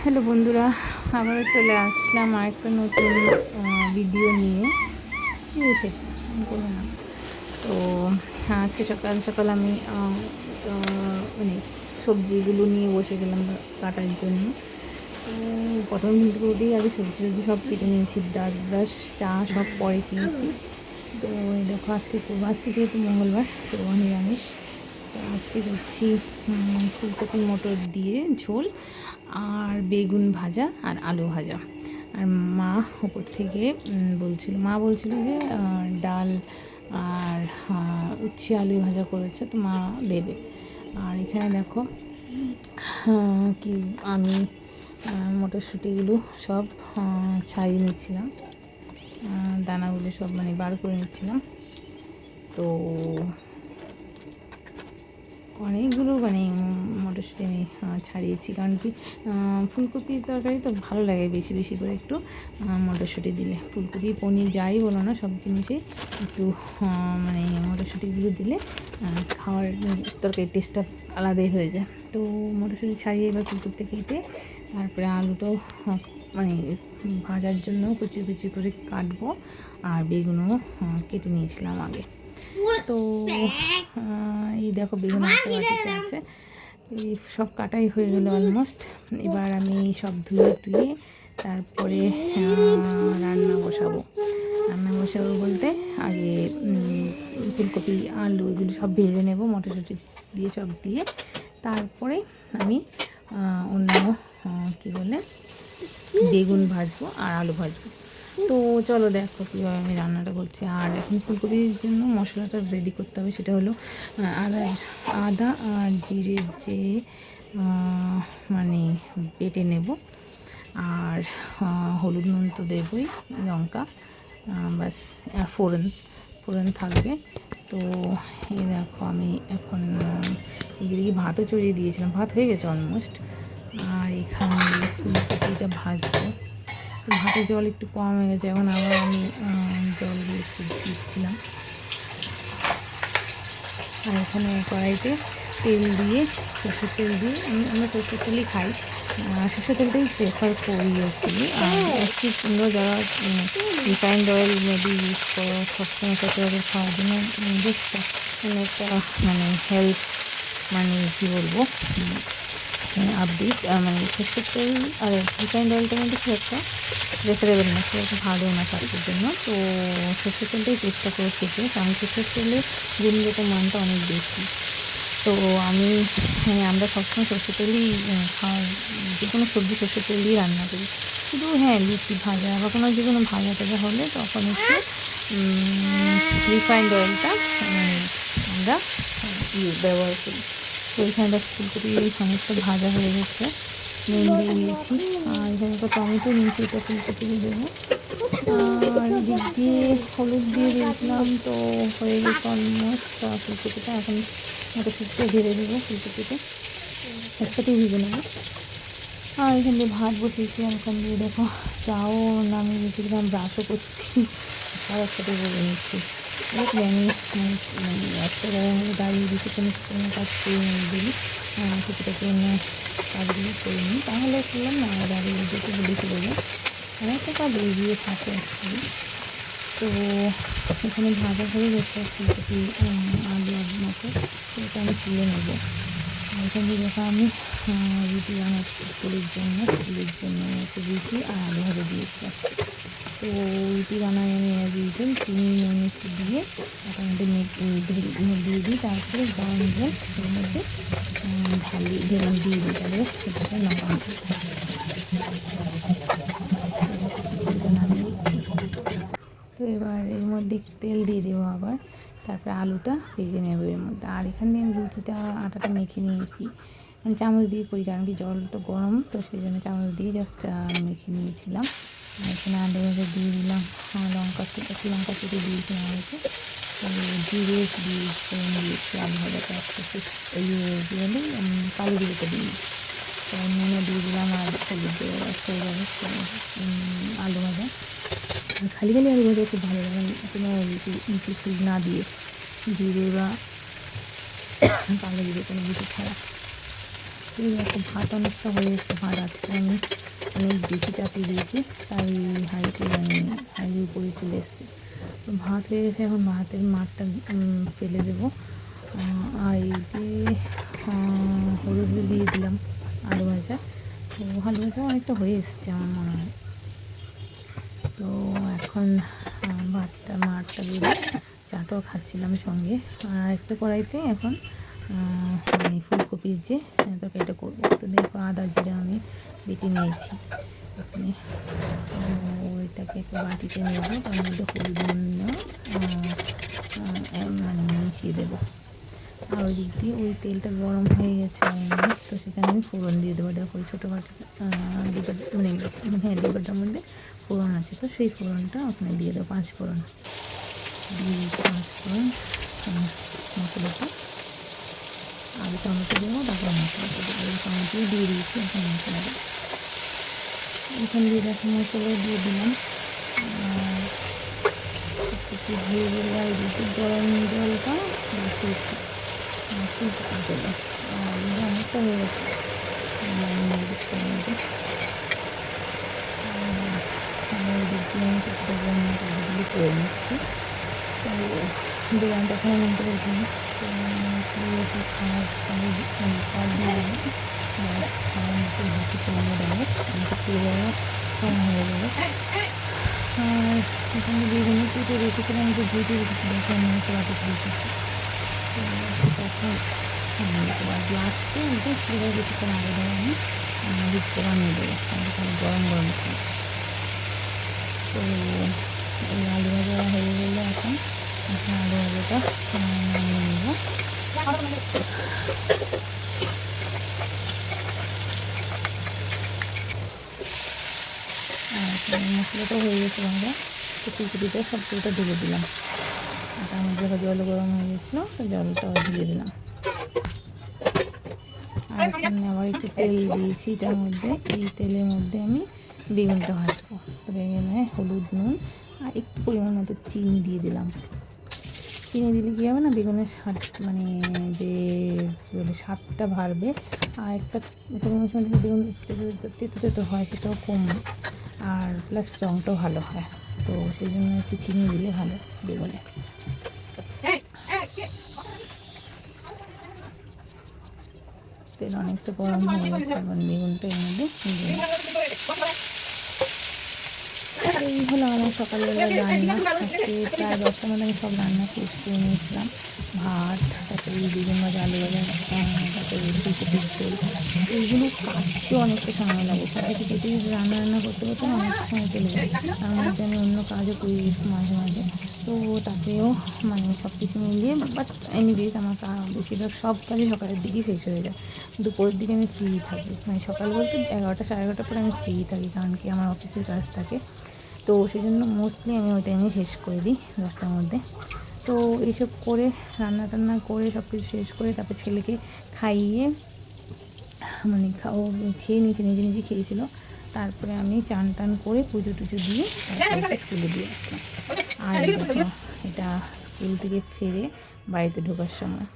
Hello বন্ধুরা, আবারও চলে আসলাম আরেকটা নতুন ভিডিও নিয়ে। ঠিক আছে, বলো না। তো আজকে সকাল সকাল আমি মানে সবজিগুলো নিয়ে বসে গেলাম কাটার জন্য। তো প্রথমে ঘুম থেকে উঠেই আগে সবজি সব কেটে নিয়েছি, ব্রাশ ব্রাশ চা সব পরে খেয়েছি। তো এই দেখো আজকে যেহেতু মঙ্গলবার, তো নিরামিষ। তো আজকে করছি ফুলকপি মটর দিয়ে ঝোল, আর বেগুন ভাজা আর আলু ভাজা। আর মা উপর থেকে বলছিল যে ডাল আর উচ্ছে আলু ভাজা করেছে, তো মা দেবে। আর এখানে দেখো কি আমি মটরশুঁটিগুলো সব ছাড়িয়ে নিচ্ছিলাম, দানাগুলো সব মানে বার করে নিচ্ছিলাম। তো অনেকগুলো মানে মটরশুঁটি আমি ছাড়িয়েছি, কারণ কি ফুলকপির তরকারি তো ভালো লাগে বেশি বেশি করে একটু মটরশুঁটি দিলে। ফুলকপি পনির যাই বলো না, সব জিনিসে একটু মানে মটরশুঁটিগুলো দিলে খাওয়ার তরকারির টেস্টটা আলাদাই হয়ে যায়। তো মটরশুঁটি ছাড়িয়ে এবার ফুলকপিটা কেটে তারপরে আলুটাও মানে ভাজার জন্য কুচি কুচি করে কাটবো, আর বেগুনও কেটে নিয়েছিলাম আগে। তো এই দেখো বেগুন একটা বাটিতে আছে, এই সব কাটাই হয়ে গেলো অলমোস্ট। এবার আমি সব ধুয়ে টুয়ে তারপরে রান্না বসাবো বলতে আগে ফুলকপি আলু এগুলো সব ভেজে নেব, মটরশুঁটি দিয়ে সব দিয়ে তারপরে আমি অন্যান্য কী বলে বেগুন ভাজবো আর আলু ভাজবো। তো চলো দেখো কীভাবে আমি রান্নাটা করছি। আর এখন ফুলকপির জন্য মশলাটা রেডি করতে হবে, সেটা হলো আদা আর জিরের যে মানে বেটে নেব, আর হলুদ নুন তো দেবই, লঙ্কা বাস, আর ফোড়ন থাকবে। তো এই দেখো আমি এখন এদিকে ভাতও চড়িয়ে দিয়েছিলাম, ভাত হয়ে গেছে অলমোস্ট। আর এখানে ফুলকপিটা ভাজবো, ভাতে জল একটু কম হয়ে গেছে, এখন আবার আমি জল দিয়ে একটু দিচ্ছিলাম। আর এখানে কড়াইতে তেল দিয়ে, সরষের তেল দিয়ে, আমরা সরষের তেলই খাই, সরষের তেলটাই প্রেফার করি অ্যাকচুয়ালি। আর একটু সুন্দর যারা রিফাইন্ড অয়েল মেবি ইউজ করো সবসময় সচরাচর খাওয়ার জন্য, বেশ একটা মানে হেলথ মানে কী বলবো আপডেট, মানে সরষের তেল আর রিফাইন্ড অয়েলটার মধ্যে খুব একটা প্রেফারেবল না, খুব একটা ভালো না স্বাস্থ্যের জন্য। তো সরষের তেলটাই চেষ্টা করে খেতে, কারণ সরষের তেলে গুণগত মানটা অনেক বেশি। তো আমরা সবসময় সরষের তেলই যে কোনো সবজি সরষের তেল দিয়ে রান্না করি। শুধু হ্যাঁ লুচি ভাজা বা কোনো যে কোনো ভাজা টাজা হলে তখন একটু রিফাইন্ড অয়েলটা আমরা ব্যবহার করি। তো এখানে ফুলকপি সমস্ত ভাজা হয়ে গেছে, নুন দিয়ে দিয়েছি, আর এখানে তো টমেটো নিয়েছি, এটা ফুলকপি দেবো। আর দিক দিয়ে হলুদ দিয়ে দিয়েছিলাম, তো হয়ে গেছে অলমোস্ট ফুলকপিটা। এখন মটরশুঁটিটা ঢেলে দেবো, ফুলকপিটা একসাথেই ভেজে নেবো। আর এখান দিয়ে ভাত বসিয়েছি, আর এখান দিয়ে দেখো চাও নামিয়ে রেখেছিলাম, ব্রাশও করছি, আর একসাথে বলে নিচ্ছি। আমি একটা জায়গায় মধ্যে দাঁড়িয়ে দিচ্ছি, কোনো কাজ করে দিই টুকিটাকি অন্য কাজগুলো করে নিই, তাহলে করলাম না দাঁড়িয়ে যেতে লিখে দেবো, অনেকটা কাজ এগিয়ে থাকে অ্যাকচুয়ালি। তো এখানে ভাজা হয়ে গেছে ফুলকপি আলু মতো, তো এটা আমি তুলে নেবো। এখান থেকে দেখো আমি রুটি বানাচ্ছি স্কুলের জন্য একটু রুটি আর আলু ভাজা দিয়েছিলাম। তো রুটি বানাই আমি দিয়েছিলাম চিনি নুন একটু দিয়ে, মোটামুটি দিয়ে দিই, তারপরে গরম জল এর মধ্যে দিয়ে দিই, তাহলে সেটাকে নরম নামিয়ে। তো এবার এর মধ্যে একটু তেল দিয়ে দেবো আবার, তারপরে আলুটা ভেজে নেবো এর মধ্যে। আর এখান দিয়ে আমি রুটিটা আটাটা মেখে নিয়েছি, মানে চামচ দিয়ে করি, কারণ কি জলটা গরম, তো সেই জন্য চামচ দিয়ে জাস্ট মেখে নিয়েছিলাম। আর এখানে আলু ভাজা দিয়ে দিলাম, লঙ্কা কেটে দিয়েছিলাম হয়তো, জিরে দিয়েছি আলু ভাজাটা একসাথে, এই কী বলে কালো জিরেটা দিয়ে, তো নুনও দিয়ে দিলাম, আর হলুদ দিয়ে হয়ে যাবে আলু ভাজা। খালি আলু ভাজা খুব ভালো লাগে, কোনো কিছু না দিয়ে, জিরে বা কালো জিরে কোনো কিছু ছাড়া। এই দেখো ভাত অনেকটা হয়ে এসছে। ভাত আজকে আমি অনেক বেশি চাপিয়ে দিয়েছি, তাই হাঁড়িতে হাঁড়ির উপরে চলে এসছে। তো ভাত হয়ে গেছে, এখন ভাতের মাঠটা ফেলে দেবো। আর এই যে হলুদ দিয়ে দিলাম আলু ভাজা। তো আলু ভাজা অনেকটা হয়ে এসছে আমার মনে হয়। তো এখন মাঠটা দিয়ে চাটাও খাচ্ছিলাম সঙ্গে। আর একটা কড়াইতে এখন মানে ফুলকপির যে তরকারিটা করবো। তো দেখো আদা জিরা আমি বেটে নিয়েছি এখানে। ওইটাকে একটু বাটিতে নেবো, তার মধ্যে হলুদ মানে মিশিয়ে দেবো। আর ওই দিক দিয়ে ওই তেলটা গরম হয়ে গেছে অলমোস্ট। তো সেখানে আমি ফোড়ন দিয়ে দেবো। দেখো ওই ছোটো বাটি মানে হ্যাঁ ডিব্বাটার মধ্যে ফোড়ন আছে, তো সেই ফোড়নটা ওখানে দিয়ে দেবো। 5 ফোড়ন দিয়ে 5 ফোড়ন মশলাটা আগে টমেটো দেবো, তারপর মশলাটা দেবো। টমেটো দিয়ে দিয়েছি, এখন মশলা দেবো। এখানে দিয়ে দেখো মশলা দিয়ে দিলাম। একটু ধুয়ে দিলে আর দিতে গরম জলটা ফুলকপি দেবো। আর অনেকটা হয়ে গেছে মরিচটার মধ্যে। আমি করে নিচ্ছি। তো বিরিয়ানিটা এখন আমি করে দিই। তো খাওয়ার খাওয়ার দিয়ে খাওয়ার মতো হাতে কমে দেবো, আমাকে খেয়ে যাবো, কম হয়ে যাবে। আর এখানে বেগুন কেটে রেখেছিলাম, যে ভেজে রেখেছি দেখে আমি বাটি দিয়েছি। তো এখন লাস্টে ওটা পুরো কিছুক্ষণ আগে দেবো আমি দিতে বানিয়ে দেবো, তাহলে গরম গরম খাই। তো এই আলু ভাজা হয়ে গেলে এখন আলু ভাজাটা নামিয়ে নেব। আর মশলাটা হয়ে গেছে ভাজা। তো ফুলকপিটা সব পুরোটা ঢেলে দিলাম। তার মধ্যে জল গরম হয়ে গেছিলো, তো জলটাও দিয়ে দিলাম। আর এখানে আবার একটু তেল দিয়েছি এটার মধ্যে। এই তেলের মধ্যে আমি বেগুনটা ভাজবো। তো বেগুনে হলুদ নুন আর একটু পরিমাণ মতো চিনি দিয়ে দিলাম। চিনি দিলে কী হবে না, বেগুনের স্বাদ মানে যে স্বাদটা বাড়বে। আর একটা কোনো সময় বেগুন তেতো তেতো হয়, সেটাও কমবে। আর প্লাস রঙটাও ভালো হয়। তো সেই জন্য একটু চিনি দিলে ভালো বেগুনে। তেল অনেকটা গরম হয়ে গেছে, এখন বেগুনটা এর মধ্যে এই হলো আমার সকালবেলা রান্না। আজকে প্রায় 10টার মধ্যে আমি সব রান্না শেষ করে নিয়েছিলাম। ভাত, তারপরে বেগুন ভাজা, আলু ভাজা, তারপরে ফুলকপির ঝোল। এইগুলো কাটতেও অনেকটা সময় লাগে। কেটে কেটে রান্না করতে করতে অনেকটা সময় চলে যায়। তার মধ্যে আমি অন্য কাজও করি মাঝে মাঝে। তো তাতেও মানে সব কিছু মিলিয়ে, বাট এনিওয়েজ আমার বেশিরভাগ সব কাজই সকালের দিকেই শেষ হয়ে যায়। দুপুরের দিকে আমি ফ্রি থাকি, মানে সকাল বলতে 11টা সাড়ে 11টার পরে আমি ফ্রি থাকি, কারণ কি আমার অফিসের কাজ থাকে। তো সেই জন্য মোস্টলি আমি ওই টাইমে শেষ করে দিই 10টার মধ্যে। তো এইসব করে রান্না করে সব কিছু শেষ করে তারপর ছেলেকে খাইয়ে মানে খেয়ে নিয়েছে, নিজে নিজে খেয়েছিল। তারপরে আমি চান টান করে পুজো টুজো দিয়ে তারপরে স্কুলে দিয়ে আসলাম। আর এটা স্কুল থেকে ফিরে বাড়িতে ঢোকার সময়